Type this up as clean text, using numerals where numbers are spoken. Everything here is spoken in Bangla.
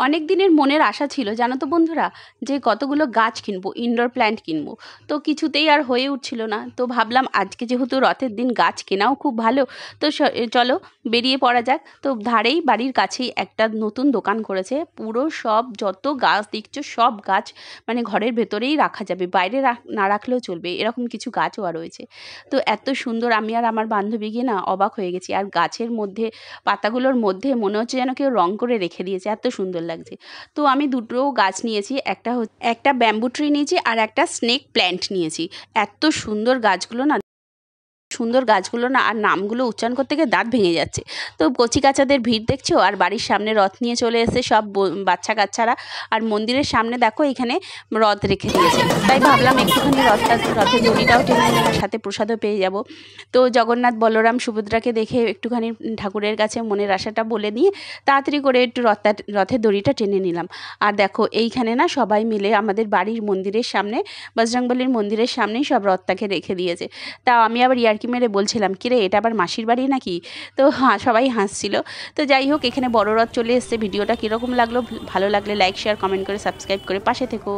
অনেক দিনের মনের আশা ছিল জানো তো বন্ধুরা, যে কতগুলো গাছ কিনবো, ইনডোর প্ল্যান্ট কিনবো। তো কিছুতেই আর হয়ে উঠছিল না। তো ভাবলাম আজকে যেহেতু রথের দিন, গাছ কেনাও খুব ভালো। তো চলো বেরিয়ে পড়া যাক। তো ধারেই বাড়ির কাছেই একটা নতুন দোকান করেছে, পুরো সব যত গাছ দেখছো সব গাছ মানে ঘরের ভেতরেই রাখা যাবে, বাইরে না রাখলেও চলবে, এরকম কিছু গাছও রয়েছে। তো এত সুন্দর, আমি আর আমার বান্ধবী গিয়ে না অবাক হয়ে গেছি। আর গাছের মধ্যে, পাতাগুলোর মধ্যে মনে হচ্ছে যেন কেউ রং করে রেখে দিয়েছে, এত সুন্দর লাগছে। তো আমি দুটো গাছ নিয়েছি, একটা ব্যাম্বু ট্রি নিয়েছি আর একটা স্নেক প্ল্যান্ট নিয়েছি। এত সুন্দর গাছগুলো না, আর নামগুলো উচ্চারণ করতে গিয়ে দাঁত ভেঙে যাচ্ছে। তো কচি কাচাদের ভিড় দেখছো, আর বাড়ির সামনে রথ নিয়ে চলে এসে সব বাচ্চা কাচ্চারা। আর মন্দিরের সামনে দেখো এখানে রথ রেখে দিয়েছে, তাই ভাবলাম একটুখানি রথের দড়িটাও টেনে নিলাম, সাথে প্রসাদও পেয়ে যাব। তো জগন্নাথ বলরাম সুভদ্রাকে দেখে একটুখানি ঠাকুরের কাছে মনের আশাটা বলে নিয়ে তাড়াতাড়ি করে একটু রথের দড়িটা টেনে নিলাম। আর দেখো এইখানে না সবাই মিলে আমাদের বাড়ির মন্দিরের সামনে, বজরংবলীর মন্দিরের সামনেই সব রথটাকে রেখে দিয়েছে। তা আমি আবার ইয়ার্কি মেরে বলছিলাম, কিরে এটা আবার মাসির বাড়ি নাকি? তো হ্যাঁ, সবাই হাসছিল। তো যাই হোক, এখানে বড় রথ চলে এসছে। ভিডিওটা কীরকম লাগলো, ভালো লাগলে লাইক শেয়ার কমেন্ট করে সাবস্ক্রাইব করে পাশে থেকো।